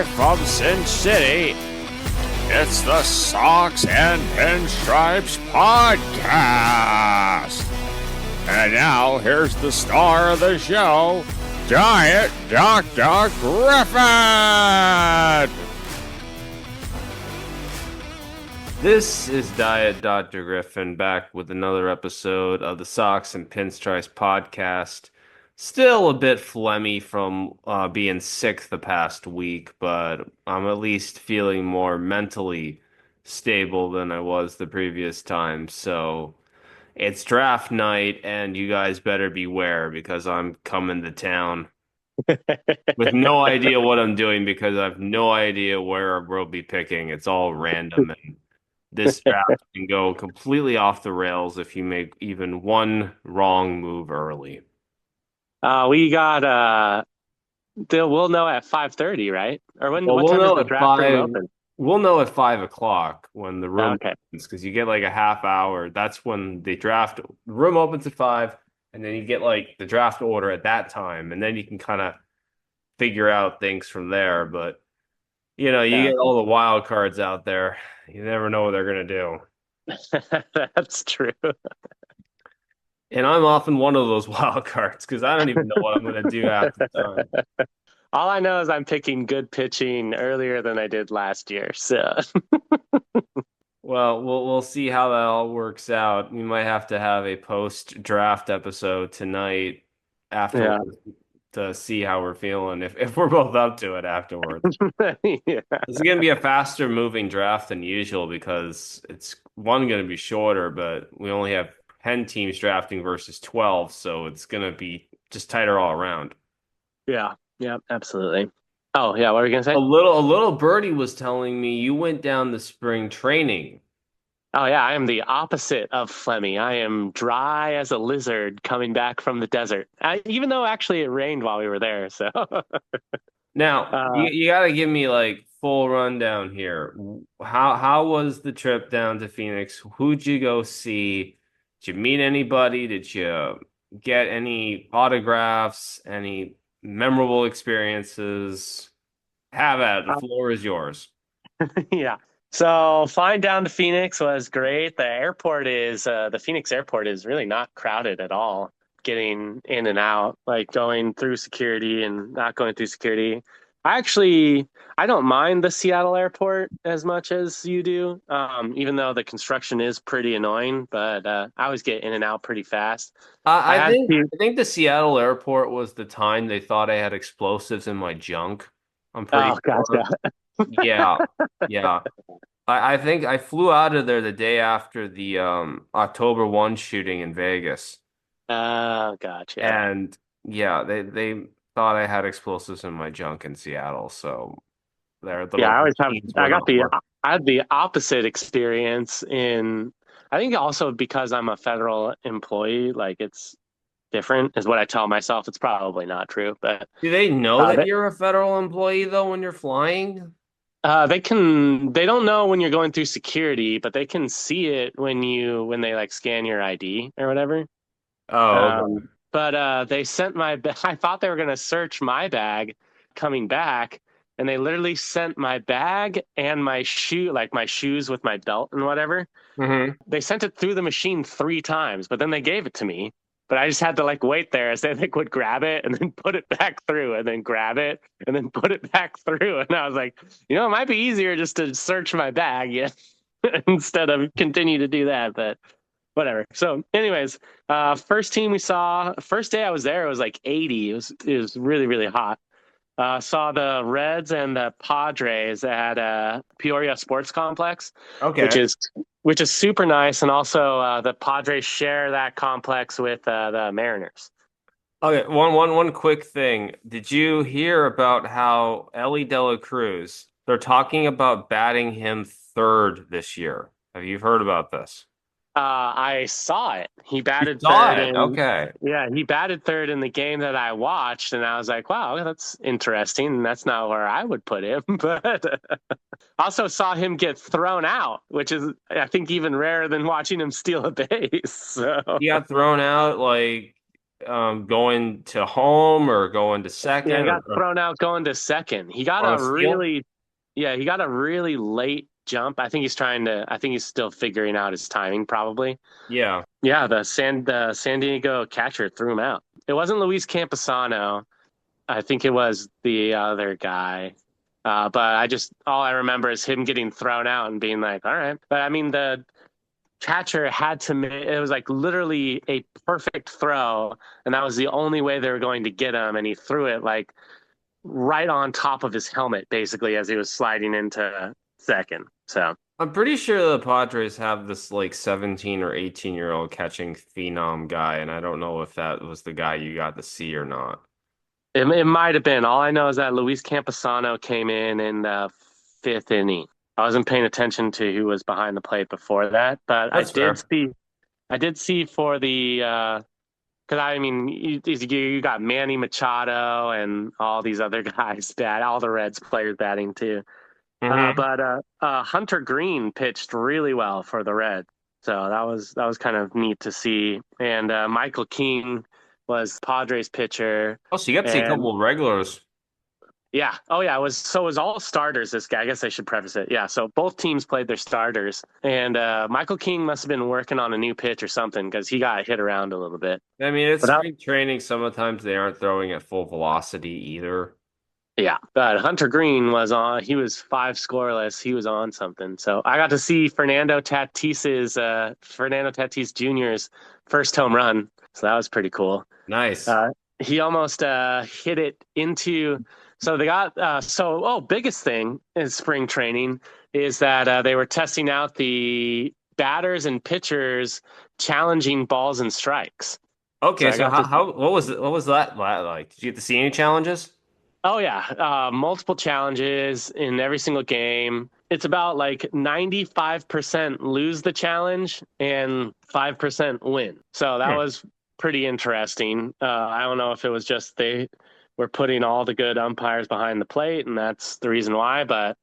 Live from Sin City, it's the Socks and Pinstripes Podcast. And now, here's the star of the show, Diet Dr. Griffin! This is Diet Dr. Griffin back with another episode of the Socks and Pinstripes Podcast. Still a bit phlegmy from being sick the past week, but I'm at least feeling more mentally stable than I was the previous time. So it's draft night, and you guys better beware because I'm coming to town with no idea what I'm doing because I have no idea where we'll be picking. It's all random, and this draft can go completely off the rails if you make even one wrong move early. We got we'll know at 5:30, right? Or what We'll time know does the at draft room 5. open? We'll know at 5 o'clock when the room Okay. opens because you get like a half hour. That's when the draft the room opens at 5, and then you get like the draft order at that time, and then you can kind of figure out things from there. But you Yeah. get all the wild cards out there. You never know what they're gonna do. That's true. And I'm often one of those wild cards because I don't even know what I'm going to do half the time. All I know is I'm picking good pitching earlier than I did last year. So Well, we'll see how that all works out. We might have to have a post-draft episode tonight afterwards to see how we're feeling, if we're both up to it afterwards. yeah. This is going to be a faster moving draft than usual because it's going to be shorter, but we only have 10 teams drafting versus 12, so it's going to be just tighter all around. Yeah, absolutely. Oh, yeah, what were you going to say? A little birdie was telling me you went down the spring training. Oh, yeah, I am the opposite of phlegmy. I am dry as a lizard coming back from the desert. Even though actually it rained while we were there, so. Now, you got to give me like full rundown here. How was the trip down to Phoenix? Who'd you go see? Did you meet anybody? Did you get any autographs? Any memorable experiences? Have at it. The floor is yours. Yeah. So flying down to Phoenix was great. The Phoenix airport is really not crowded at all. Getting in and out, like going through security and not going through security. I don't mind the Seattle airport as much as you do, even though the construction is pretty annoying, but I always get in and out pretty fast. I think the Seattle airport was the time they thought I had explosives in my junk. I'm pretty Oh, sure. gotcha. Yeah. I think I flew out of there the day after the October 1 shooting in Vegas. Oh, gotcha. And yeah, they thought I had explosives in my junk in Seattle, so they're I had the opposite experience I think also because I'm a federal employee, like it's different is what I tell myself. It's probably not true, but do they know that you're a federal employee though when you're flying? They don't know when you're going through security, but they can see it when they like scan your ID or whatever. Oh, okay. But they sent I thought they were going to search my bag coming back, and they literally sent my bag and my shoes with my belt and whatever. Mm-hmm. They sent it through the machine 3 times, but then they gave it to me. But I just had to like wait there as they would grab it and then put it back through and then grab it and then put it back through. And I was like, it might be easier just to search my bag instead of continue to do that. But whatever. So anyways, first team we saw, first day I was there, it was like 80. It was really, really hot. Saw the Reds and the Padres at Peoria Sports Complex, Okay. which is super nice, and also the Padres share that complex with the Mariners. Okay, one quick thing. Did you hear about how Elly De La Cruz, they're talking about batting him third this year? Have you heard about this? I saw it. He batted third. Okay. Yeah, he batted third in the game that I watched, and I was like, wow, that's interesting. And that's not where I would put him. But also saw him get thrown out, which is, I think, even rarer than watching him steal a base. So He got thrown out like going to home or going to Yeah, he second got thrown out going to second. on a steal? He got a really late jump. I think he's still figuring out his timing probably. Yeah. Yeah, the San Diego catcher threw him out. It wasn't Luis Camposano. I think it was the other guy. But all I remember is him getting thrown out and being like, all right. But I mean, the catcher had to make it was like literally a perfect throw. And that was the only way they were going to get him. And he threw it like right on top of his helmet, basically, as he was sliding into second. So I'm pretty sure the Padres have this like 17 or 18-year-old catching phenom guy, and I don't know if that was the guy you got to see or not. it might have been. All I know is that Luis Camposano came in the fifth inning. I wasn't paying attention to who was behind the plate before that, but That's fair. I did see for the because I mean you got Manny Machado and all these other guys all the Reds players batting too. Hmm. But Hunter Green pitched really well for the Reds, so that was kind of neat to see. And Michael King was Padres pitcher, Oh, so you got to see a and couple of regulars. yeah, oh yeah, it was all starters. This guy, I guess I should preface it. Yeah, so both teams played their starters, and Michael King must have been working on a new pitch or something because he got hit around a little bit. I mean, it's But spring training. Sometimes they aren't throwing at full velocity either. yeah, but Hunter Green was on. He was five scoreless. He was on something. So I got to see Fernando Tatis Jr.'s first home run. So that was pretty cool. Nice. Uh, he almost hit it into. So they got biggest thing in spring training is that they were testing out the batters and pitchers challenging balls and strikes. So Okay, I so got to what was that like? Did you get to see any challenges? Oh yeah, multiple challenges in every single game. It's about like 95% lose the challenge and 5% win. So that Hmm. was pretty interesting. I don't know if it was just they were putting all the good umpires behind the plate and that's the reason why, but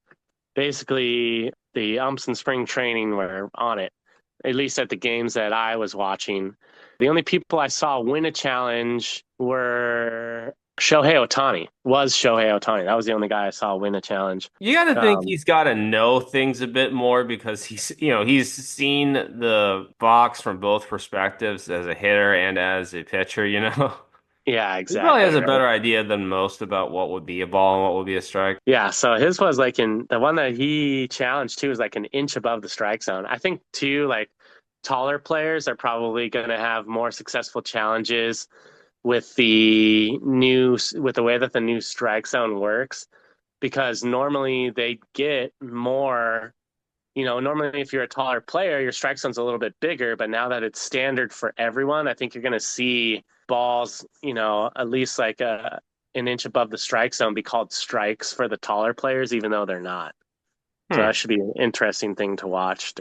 basically the umps in spring training were on it, at least at the games that I was watching. The only people I saw win a challenge were Shohei Ohtani. That was the only guy I saw win a challenge. You got to think Um, he's got to know things a bit more because he's seen the box from both perspectives as a hitter and as a pitcher, you know. yeah, He probably has exactly. a Right. better idea than most about what would be a ball and what would be a strike. Yeah, so his was like in the one that he challenged too was like an inch above the strike zone. I think too, like taller players are probably going to have more successful challenges with with the way that the new strike zone works because normally they get more. Normally if you're a taller player, your strike zone's a little bit bigger, but now that it's standard for everyone, I think you're going to see balls, at least like an inch above the strike zone be called strikes for the taller players, even though they're not. So Hmm. that should be an interesting thing to watch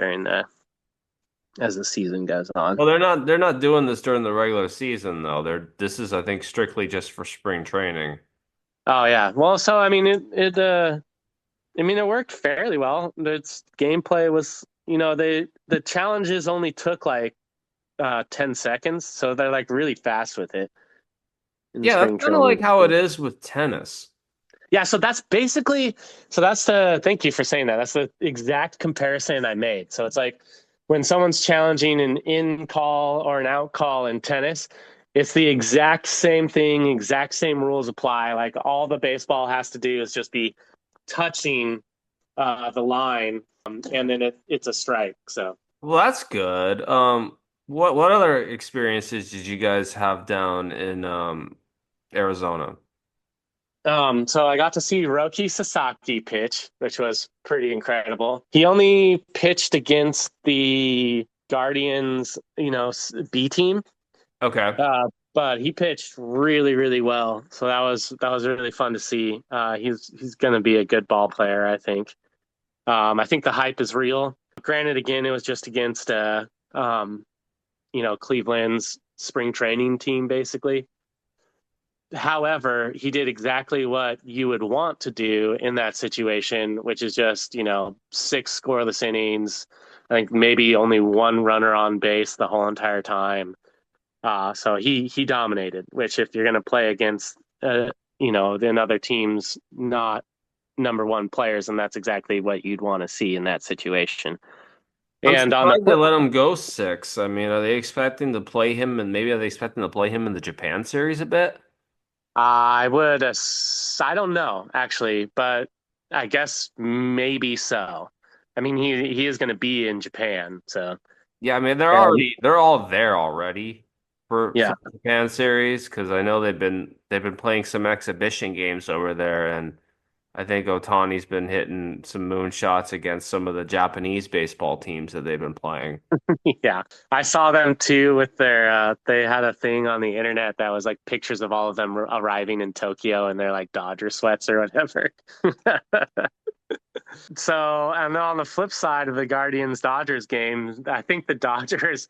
as the season goes on. Well, they're not doing this during the regular season though. This is I think strictly just for spring training. Oh yeah. Well, so I mean it worked fairly well. Its gameplay was, the challenges only took like 10 seconds, so they're like really fast with it in Yeah, that's spring kind of like training. how it is with tennis. Yeah, so that's basically so that's the thank you for saying that. That's the exact comparison I made. So it's like when someone's challenging an in call or an out call in tennis, it's the exact same thing, exact same rules apply. Like all the baseball has to do is just be touching the line, and then it's a strike. So Well, that's good. What other experiences did you guys have down in Arizona? So I got to see Roki Sasaki pitch, which was pretty incredible. He only pitched against the Guardians, B team, Okay. but he pitched really, really well. So that was really fun to see. He's going to be a good ball player, I think. I think the hype is real. Granted, again, it was just against Cleveland's spring training team, basically. However, he did exactly what you would want to do in that situation, which is just, six scoreless innings. I think maybe only one runner on base the whole entire time. So he dominated. Which if you're going to play against then other teams not number one players, and that's exactly what you'd want to see in that situation. I'm And on the surprised they let him go 6. I mean, are they expecting to play him, and maybe are they expecting to play him in the Japan series a bit? I don't know actually, but I guess maybe so. I mean, he is going to be in Japan, so Yeah, I mean and they're all there already for yeah, the Japan series because I know they've been playing some exhibition games over there, and I think Otani's been hitting some moonshots against some of the Japanese baseball teams that they've been playing. yeah. I saw them too with their. They had a thing on the internet that was like pictures of all of them arriving in Tokyo in their like Dodger sweats or whatever. So, and then on the flip side of the Guardians Dodgers game, I think the Dodgers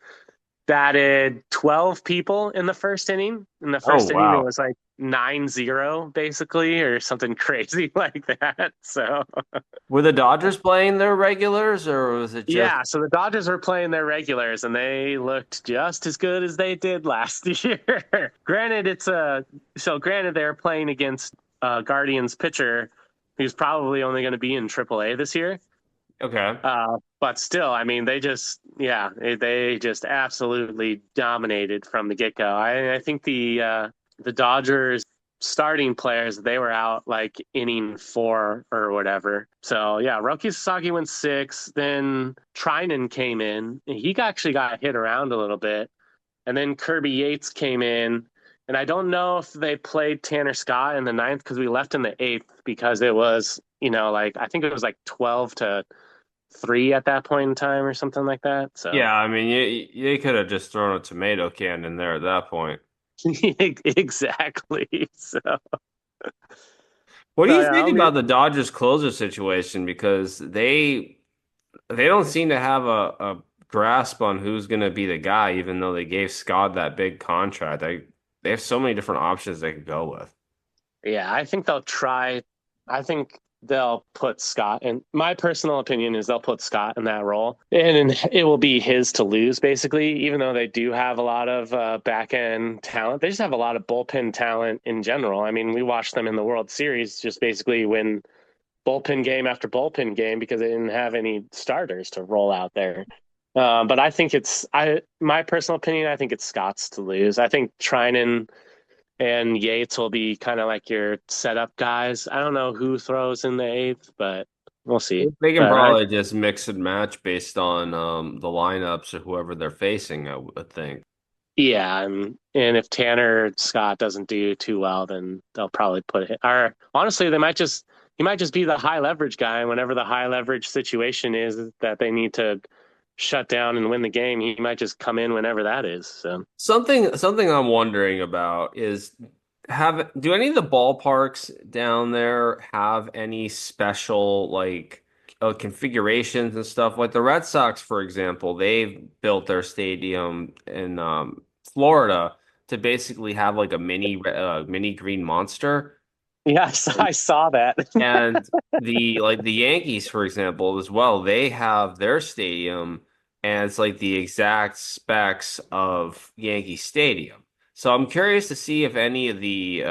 batted 12 people in the first inning. In the Oh first inning, it wow. was like 9-0 basically, or something crazy like that. So, Were the Dodgers playing their regulars or was it just yeah, so the Dodgers were playing their regulars and they looked just as good as they did last year. Granted they're playing against Guardians pitcher who's probably only going to be in AAA this year. okay? But still, I mean, they just absolutely dominated from the get go. I think the Dodgers starting players they were out like inning 4 or whatever. So yeah, Roki Sasaki went 6. Then Trinan came in. Actually got hit around a little bit, and then Kirby Yates came in. And I don't know if they played Tanner Scott in the ninth because we left in the eighth because it was like I think it was like 12-3 at that point in time or something like that. So Yeah, I mean you could have just thrown a tomato can in there at that point. exactly. What do So you yeah, think about the Dodgers closer situation? Because they don't seem to have a grasp on who's going to be the guy, even though they gave Scott that big contract. They have so many different options they could go with. yeah, I think they'll try. I think they'll put Scott, and my personal opinion is they'll put Scott in that role, and it will be his to lose, basically. Even though they do have a lot of back end talent, they just have a lot of bullpen talent in general. I mean, we watched them in the World Series just basically win bullpen game after bullpen game because they didn't have any starters to roll out there. But I think my personal opinion, I think it's Scott's to lose. I think Trinan and Yates will be kind of like your setup guys. I don't know who throws in the eighth, but we'll see. They can But probably just mix and match based on the lineups or whoever they're facing, I would think. yeah, and if Tanner Scott doesn't do too well, then they'll probably put it. Or honestly, he might just be the high leverage guy. Whenever the high leverage situation is that they need to shut down and win the game, he might just come in whenever that is. So Something I'm wondering about is do any of the ballparks down there have any special like configurations and stuff? Like the Red Sox, for example, they've built their stadium in Florida to basically have like a mini green monster. yes, I saw that. And the Yankees, for example, as well, they have their stadium and it's like the exact specs of Yankee Stadium. So I'm curious to see if any of the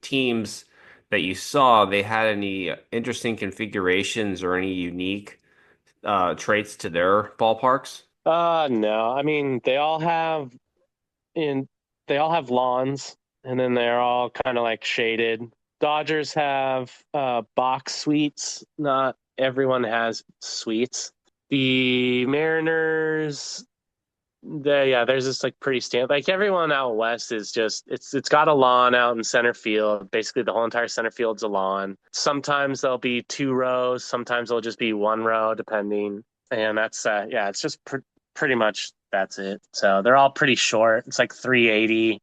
teams that you saw, they had any interesting configurations or any unique traits to their ballparks. No, I mean in they all have lawns, and then they're all kind of like shaded. Dodgers have box suites. Not everyone has suites. The Mariners, there's this like pretty stand. Like everyone out west is just it's got a lawn out in center field. Basically, the whole entire center field's a lawn. Sometimes there'll be 2 rows. Sometimes there'll just be 1 row, depending. And that's it's just pretty much that's it. So they're all pretty short. It's like 380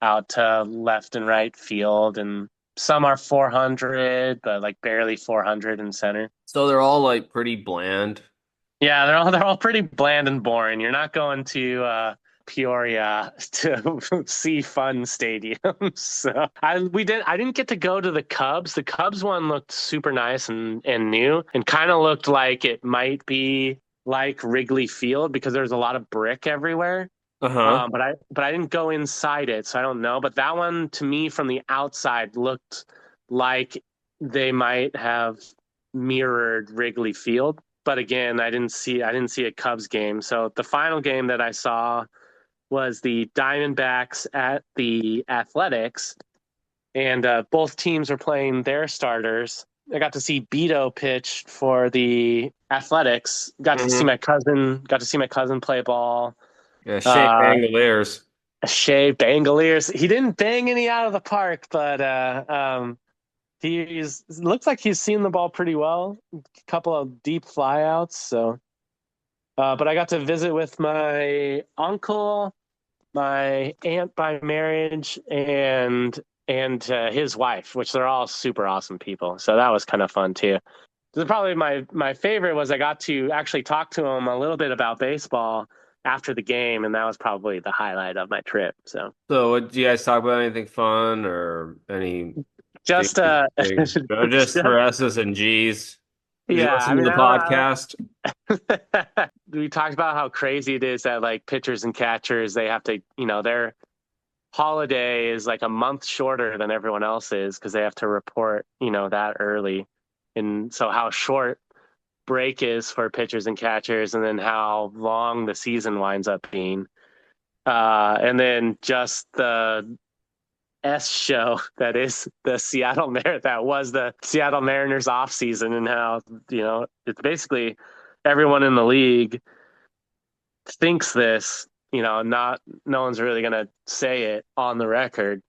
out to left and right field, and some are 400, but like barely 400 in center. So they're all like pretty bland. Yeah, they're all pretty bland and boring. You're not going to Peoria to see fun stadiums. So I didn't get to go to the Cubs. The Cubs one looked super nice and new and kind of looked like it might be like Wrigley Field because there's a lot of brick everywhere. Uh-huh. But I didn't go inside it, so I don't know. But that one to me from the outside looked like they might have mirrored Wrigley Field. But again, I didn't see a Cubs game. So the final game that I saw was the Diamondbacks at the Athletics, and both teams are playing their starters. I got to see Beto pitch for the Athletics. Got to see Mm-hmm. my cousin. Got to see my cousin play ball. Yeah, Shane Uh, Bangaliers. Shea Bangaliers. He didn't bang any out of the park, but he's looks like he's seen the ball pretty well. A couple of deep flyouts. So, but I got to visit with my uncle, my aunt by marriage, and his wife, which they're all super awesome people. So that was kind of fun too. This is probably my favorite was I got to actually talk to him a little bit about baseball after the game, and that was probably the highlight of my trip. So So, what do you guys talk about? Anything fun or anything just interesting? Or just for S's and G's? Did you yeah, I listen to mean the podcast? we talked about how crazy it is that like pitchers and catchers they have to, their holiday is like a month shorter than everyone else is because they have to report, that early. And so how short break is for pitchers and catchers and then how long the season winds up being. And then just the S show that is the that was the Seattle Mariners off season and how, it's basically everyone in the league thinks this, not no one's really gonna say it on the record,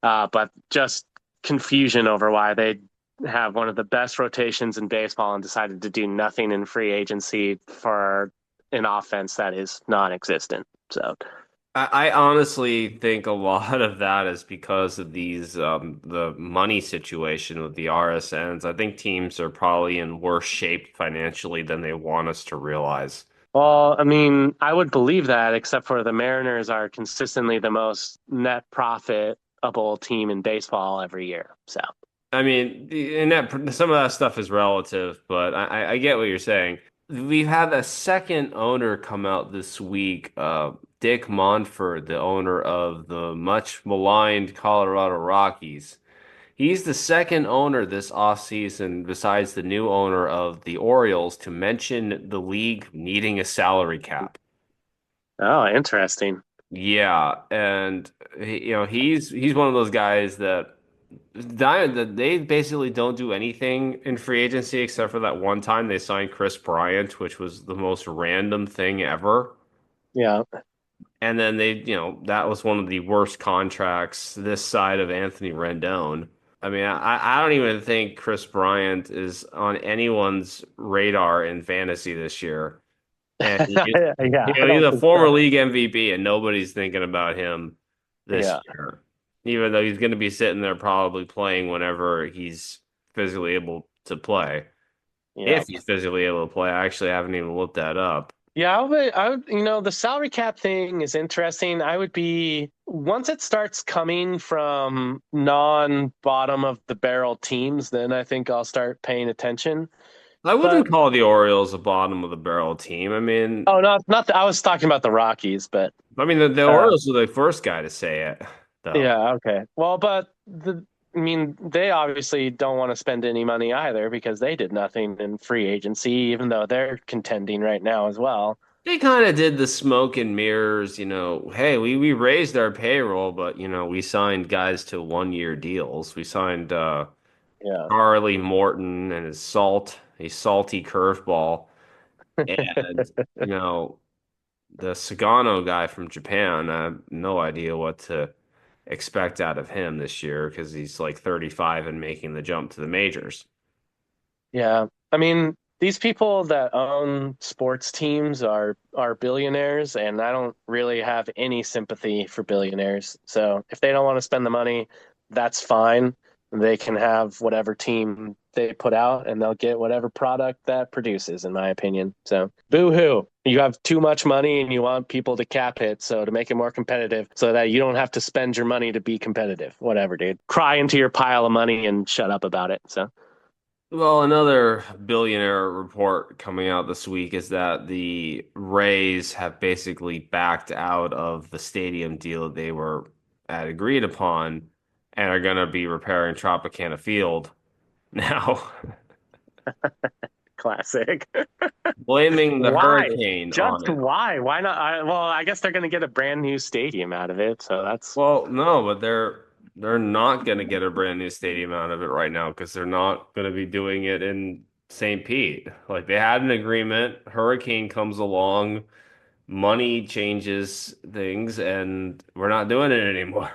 but just confusion over why they have one of the best rotations in baseball and decided to do nothing in free agency for an offense that is non-existent. So I honestly think a lot of that is because of these the money situation with the RSNs. I think teams are probably in worse shape financially than they want us to realize. well, I mean, I would believe that, except for the Mariners are consistently the most net profitable team in baseball every year. So, I mean, and that some of that stuff is relative, but I get what you're saying. We've had a second owner come out this week, Dick Monfort, the owner of the much maligned Colorado Rockies. He's the second owner this offseason, besides the new owner of the Orioles, to mention the league needing a salary cap. oh, interesting. Yeah, and he's one of those guys that they basically don't do anything in free agency except for that one time they signed Chris Bryant, which was the most random thing ever. Yeah. And then that was one of the worst contracts this side of Anthony Rendon. I mean, I don't even think Chris Bryant is on anyone's radar in fantasy this year. And Yeah, I he's don't a think former so. league MVP, and nobody's thinking about him this Yeah. year. Even though he's going to be sitting there probably playing whenever he's physically able to play. Yeah. If he's physically able to play, I actually haven't even looked that up. Yeah, the salary cap thing is interesting. I would be, once it starts coming from non-bottom of the barrel teams, then I think I'll start paying attention. I But wouldn't call the Orioles a bottom of the barrel team. I mean, oh, I was talking about the Rockies, but the uh, Orioles were the first guy to say it, though. yeah, okay. Well, but I mean, they obviously don't want to spend any money either because they did nothing in free agency, even though they're contending right now as well. They kind of did the smoke and mirrors, hey, we raised our payroll, but we signed guys to 1 year deals. We signed Yeah. Charlie Morton and a salty curveball, and the Sagano guy from Japan. I have no idea what to expect out of him this year because he's like 35 and making the jump to the majors. Yeah. I mean, these people that own sports teams are billionaires, and I don't really have any sympathy for billionaires. So if they don't want to spend the money, that's fine. They can have whatever team they put out, and they'll get whatever product that produces, in my opinion. So boo hoo. You have too much money and you want people to cap it so to make it more competitive so that you don't have to spend your money to be competitive. Whatever, dude. Cry into your pile of money and shut up about it. So Well, another billionaire report coming out this week is that the Rays have basically backed out of the stadium deal they were at agreed upon and are going to be repairing Tropicana Field now, Classic. blaming the Why? hurricane on Just it. why? Why not? Well, I guess they're going to get a brand new stadium out of it, so that's Well, no, but they're not going to get a brand new stadium out of it right now because they're not going to be doing it in St. Pete. Like they had an agreement, hurricane comes along, money changes things, and we're not doing it anymore.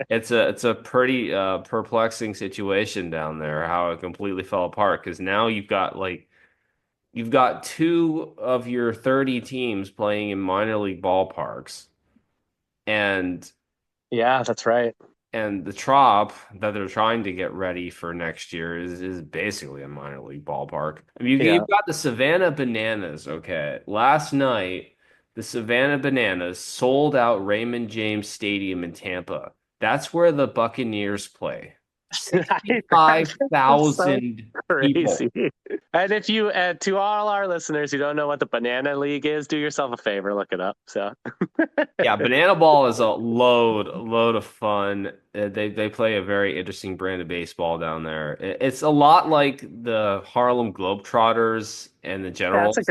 It's a pretty perplexing situation down there, how it completely fell apart. Because now you've got two of your 30 teams playing in minor league ballparks, and yeah, that's right. the Trop that they're trying to get ready for next year is basically a minor league ballpark. I mean, Yeah. you've got the Savannah Bananas, okay? Last night, the Savannah Bananas sold out Raymond James Stadium in Tampa. That's where the Buccaneers play. That's so 65,000 people. crazy. And if you, to all our listeners who don't know what the Banana League is, do yourself a favor, look it up. So, Yeah, Banana Ball is a load of fun. They play a very interesting brand of baseball down there. It's a lot like the Harlem Globetrotters and the yeah, general that's a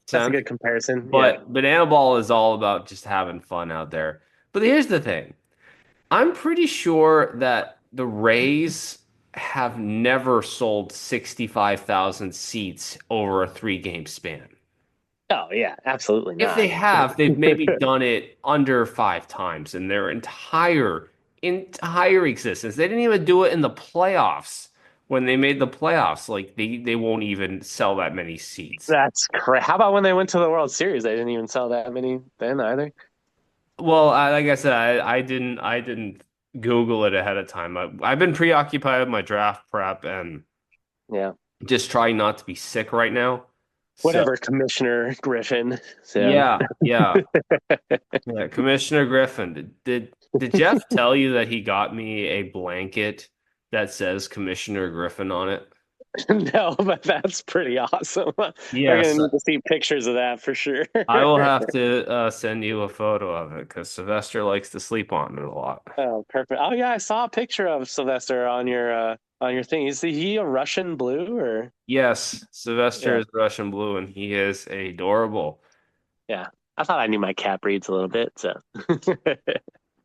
sense, good comparison. Yeah. but Banana Ball is all about just having fun out there. But here's the thing. I'm pretty sure that the Rays have never sold 65,000 seats over a three-game span. Oh yeah, absolutely If they not. have, they've maybe done it under five times in their entire existence. They didn't even do it in the playoffs when they made the playoffs. Like they won't even sell that many seats. That's correct. How about when they went to the World Series? They didn't even sell that many then either. Well, like I said, I didn't Google it ahead of time. I've been preoccupied with my draft prep and Yeah. just trying not to be sick right now. So Whatever, Commissioner Griffin. So yeah. Commissioner Griffin, did Jeff tell you that he got me a blanket that says Commissioner Griffin on it? no, but that's pretty awesome. We're gonna Yes, need to see pictures of that for sure. I will have to send you a photo of it because Sylvester likes to sleep on it a lot. Oh, perfect. Oh yeah, I saw a picture of Sylvester on your thing. Is he a Russian blue or Yes, Sylvester yeah, is Russian blue and he is adorable. yeah. I thought I knew my cat breeds a little bit, so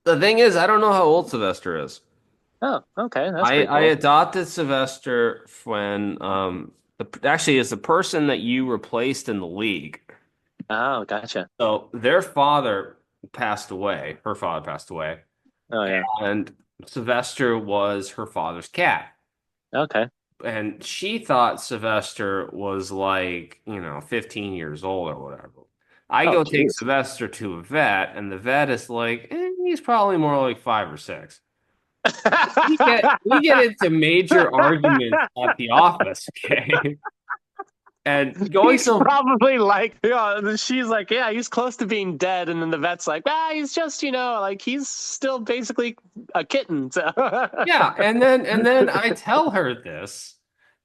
The thing is, I don't know how old Sylvester is. oh, okay, that's I pretty I cool. adopted Sylvester when actually is the person that you replaced in the league. Oh, gotcha. So their father passed away. Her father passed away, Oh yeah. and Sylvester was her father's cat. Okay. And she thought Sylvester was like, 15 years old or whatever. I Oh go take geez. Sylvester to a vet, and the vet is like, he's probably more like 5 or 6. We get into major arguments at the office, okay? And going He's so probably like, yeah, she's like, yeah, he's close to being dead. And then the vet's like, he's just, like he's still basically a kitten. So, yeah, and then I tell her this,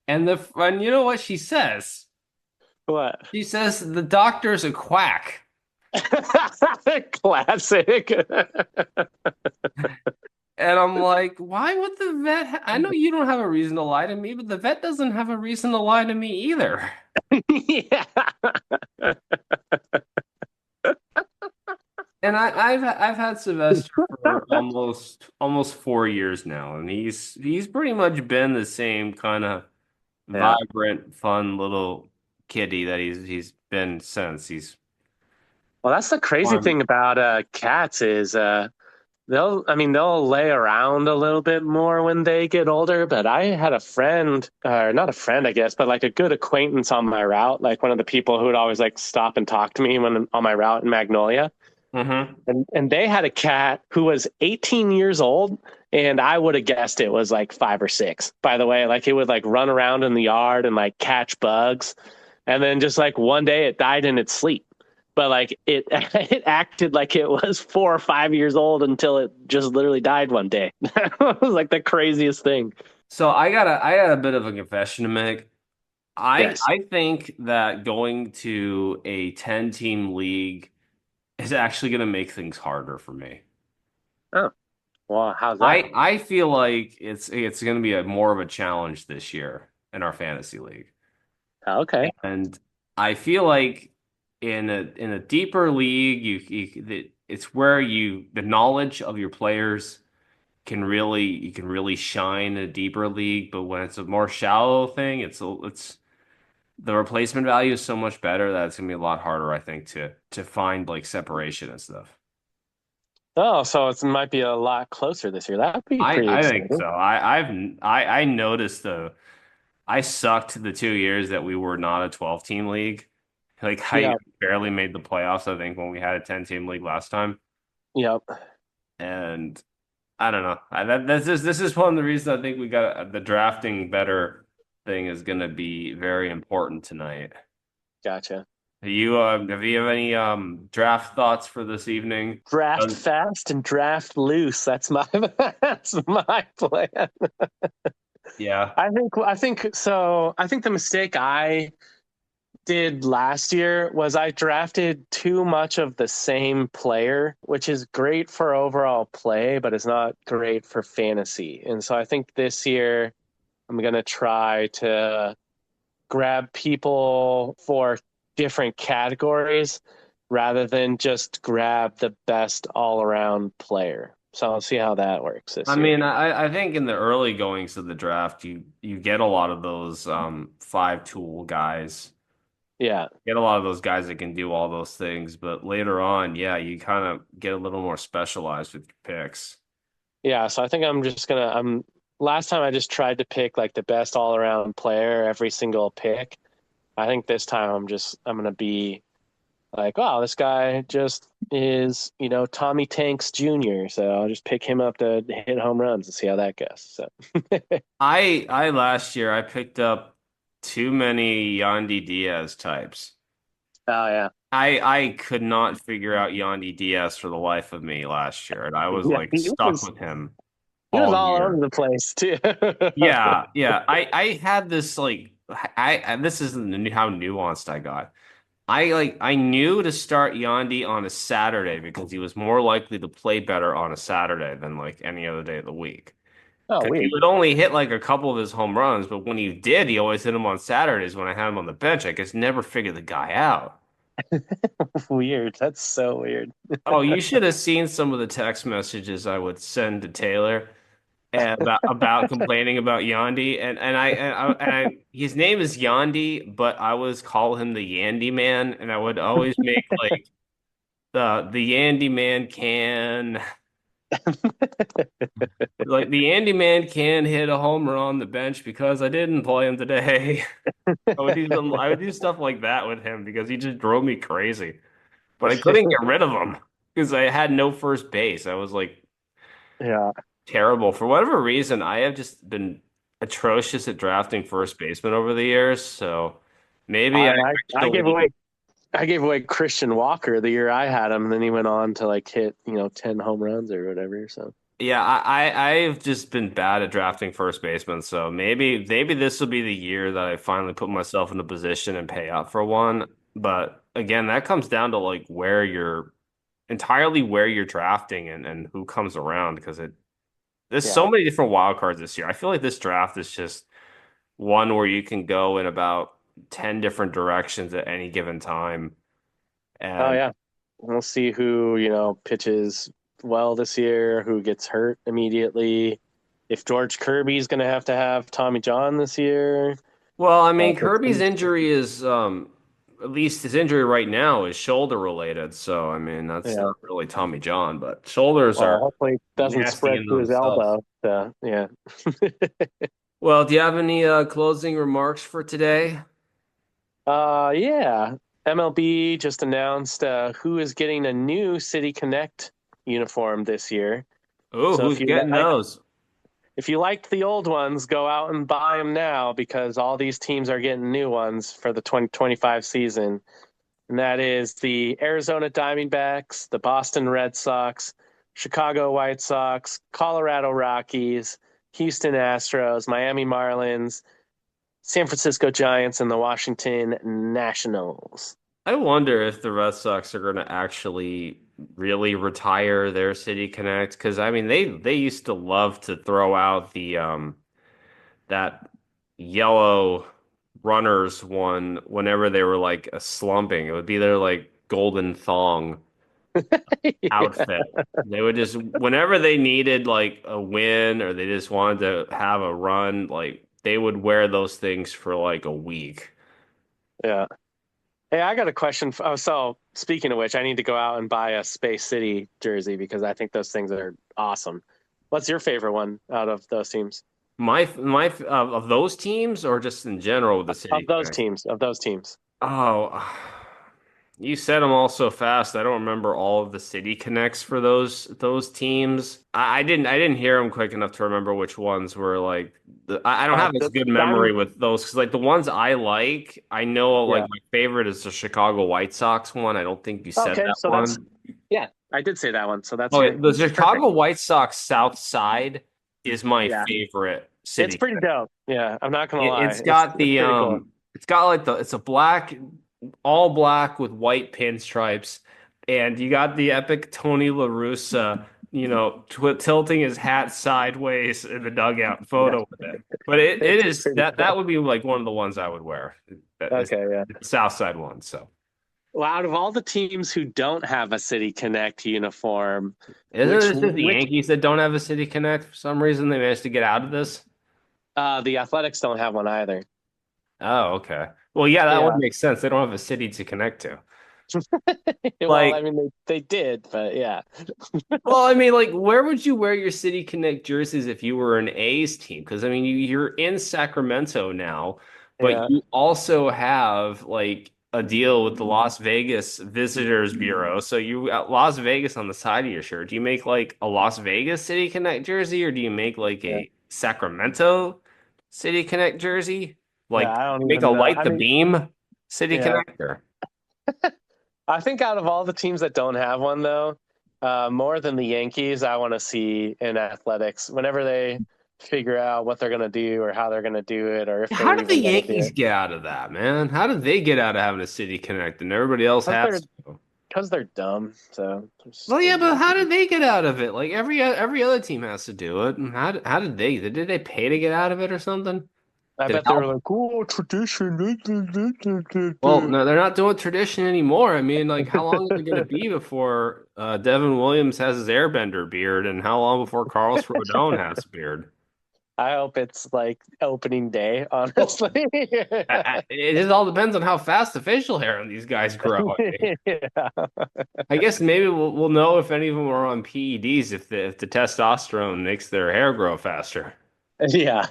and you know what she says? what? She says the doctor's a quack. Classic. And I'm like, why would the vet I know you don't have a reason to lie to me, but the vet doesn't have a reason to lie to me either. yeah. And I've had Sylvester for almost 4 years now, and he's pretty much been the same kind of Yeah. vibrant, fun little kitty that he's been since. He's Well, that's the crazy fun. thing about cats is they'll lay around a little bit more when they get older. But I had a friend, or not a friend, I guess, but like a good acquaintance on my route, like one of the people who would always like stop and talk to me when on my route in Magnolia. Hmm. And they had a cat who was 18 years old, and I would have guessed it was like 5 or 6. By the way, like it would like run around in the yard and like catch bugs, and then just like one day it died in its sleep. But like it it acted like it was 4 or 5 years old until it just literally died one day. It was like the craziest thing. So I got a bit of a confession to make. Yes. I think that going to a 10 team league is actually going to make things harder for me. Oh, well, how's that? I feel like it's going to be a more of a challenge this year in our fantasy league. Oh, okay. And I feel like in a deeper league, it's where the knowledge of your players you can really shine in a deeper league. But when it's a more shallow thing, it's the replacement value is so much better that it's gonna be a lot harder, I think, to find like separation and stuff. Oh, so it might be a lot closer this year. That'd be pretty I think so. exciting. I noticed I sucked the 2 years that we were not a 12 team league. Like I Yeah. barely made the playoffs, I think, when we had a 10 team league last time. Yep. And I don't know. This is one of the reasons I think we got the drafting better thing is going to be very important tonight. Gotcha. Have you have any draft thoughts for this evening? Draft fast and draft loose. That's my that's my plan. Yeah. I think so. I think the mistake I did last year was I drafted too much of the same player, which is great for overall play, but it's not great for fantasy. And so I think this year I'm gonna try to grab people for different categories rather than just grab the best all around player. So I'll see how that works I this year. mean, I think in the early goings of the draft, you get a lot of those five tool guys. Yeah. Get a lot of those guys that can do all those things, but later on, yeah, you kind of get a little more specialized with your picks. Yeah. So I think I'm last time I just tried to pick like the best all around player every single pick. I think this time I'm gonna be like, wow, this guy just is, Tommy Tanks Jr. So I'll just pick him up to hit home runs and see how that goes. So I last year I picked up too many Yandy Diaz types. Oh yeah. I could not figure out Yandy Diaz for the life of me last year, and I was Yeah, like stuck with him he was all all over year. the place too. Yeah, yeah. I had this like this isn't how nuanced I got. I knew to start Yandy on a Saturday because he was more likely to play better on a Saturday than like any other day of the week. Oh, Because he weird. would only hit like a couple of his home runs, but when he did, he always hit them on Saturdays when I had him on the bench. I just never figured the guy out. Weird. That's so weird. Oh, you should have seen some of the text messages I would send to Taylor and about complaining about Yandy, and his name is Yandy, but I always call him the Yandy Man, and I would always make like the Yandy Man can like the Yandy Man can hit a homer on the bench because I didn't play him today. I would do stuff like that with him because he just drove me crazy. But I couldn't get rid of him because I had no first base. I was like Yeah. terrible. For whatever reason, I have just been atrocious at drafting first baseman over the years. So maybe I I gave actually, away Christian Walker the year I had him, and then he went on to like hit, 10 home runs or whatever. So yeah, I've just been bad at drafting first baseman. So maybe this will be the year that I finally put myself in a position and pay up for one. But again, that comes down to like where you're drafting and who comes around because there's yeah. so many different wild cards this year. I feel like this draft is just one where you can go in about 10 different directions at any given time. Oh And yeah. We'll see who, pitches well this year, who gets hurt immediately. If George Kirby's going to have Tommy John this year. well, I mean, But Kirby's injury is at least his injury right now is shoulder related. So, I mean, that's yeah. not really Tommy John, but shoulders Well, are hopefully it doesn't nasty spread in to his themselves. elbow. So yeah. Well, do you have any closing remarks for today? Yeah. MLB just announced who is getting a new City Connect uniform this year. Oh, So who's getting those? if you liked the old ones, go out and buy them now because all these teams are getting new ones for the 2025 season. And that is the Arizona Diamondbacks, the Boston Red Sox, Chicago White Sox, Colorado Rockies, Houston Astros, Miami Marlins, San Francisco Giants, and the Washington Nationals. I wonder if the Red Sox are going to actually really retire their City Connect because I mean they used to love to throw out the that yellow runners one whenever they were like a slumping. It would be their like golden thong outfit. They would just whenever they needed like a win or they just wanted to have a run, like they would wear those things for like a week. Yeah. Hey, I got a question. Oh, so speaking of which, I need to go out and buy a Space City jersey because I think those things are awesome. What's your favorite one out of those teams? My of those teams or just in general with the Of City those Connect? teams, of those teams. Oh, you said them all so fast. I don't remember all of the City Connects for those teams. I didn't hear them quick enough to remember which ones were like I don't have as The good memory Diamond, with those because like the ones I like, I know yeah. like my favorite is the Chicago White Sox one. I don't think you said Okay, that so that's one. yeah, I did say that one. So that's Oh, your the perfect. Chicago White Sox South Side is my Yeah, favorite it's City. pretty dope. Yeah, I'm not gonna lie, It's got it's the pretty cool. it's got like it's a black all black with white pinstripes and you got the epic Tony La Russa, tilting his hat sideways in the dugout Yeah, photo with it. But it it's is pretty that cool. would be like one of the ones I would wear. It's Okay, yeah. the South Side one, so. Well, out of all the teams who don't have a City Connect uniform, Isn't which it just the which Yankees that don't have a City Connect for some reason they managed to get out of this? the Athletics don't have one either. Oh, okay. Well, yeah, that would Yeah. make sense. They don't have a city to connect to. Well, I Like, mean, they did, but yeah. well, I mean, like, where would you wear your City Connect jerseys if you were an A's team? Because I mean, you're in Sacramento now, but Yeah. you also have like a deal with the Las Vegas Visitors Bureau. So you got Las Vegas on the side of your shirt. Do you make like a Las Vegas City Connect jersey, or do you make like Yeah. a Sacramento City Connect jersey? Yeah, Like I don't make a even know. Light I the mean, Beam City yeah. Connector. I think out of all the teams that don't have one, though, more than the Yankees, I want to see in athletics whenever they figure out what they're going to do or how they're going to do it or if How they're did the even going to do Yankees it. get out of that, man? How did they get out of having a City Connect and everybody else Because has to? they're dumb. So Well, yeah, but how did they get out of it? Like every other team has to do it. And how did they pay to get out of it or something? I Did it bet they were help? like, "Cool tradition." Well, no, they're not doing tradition anymore. I mean, like, how long is it going to be before Devin Williams has his airbender beard, and how long before Carlos Rodon has a beard? I hope it's like opening day, Well, honestly. it just all depends on how fast the facial hair on these guys grow. Yeah. I guess maybe we'll know if any of them are on PEDs if the testosterone makes their hair grow faster. Yeah.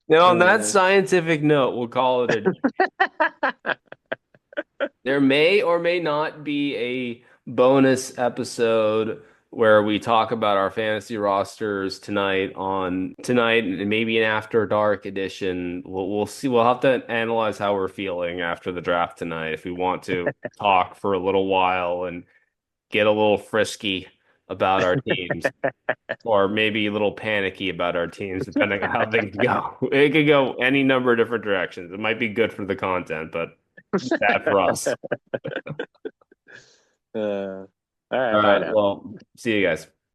Now, on that scientific note, we'll call it a day. There may or may not be a bonus episode where we talk about our fantasy rosters tonight and maybe an after dark edition. We'll see. We'll have to analyze how we're feeling after the draft tonight if we want to talk for a little while and get a little frisky about our teams. Or maybe a little panicky about our teams, depending on how things go. It could go any number of different directions. It might be good for the content, but bad for us. All right, All bye right. now. Well, see you guys.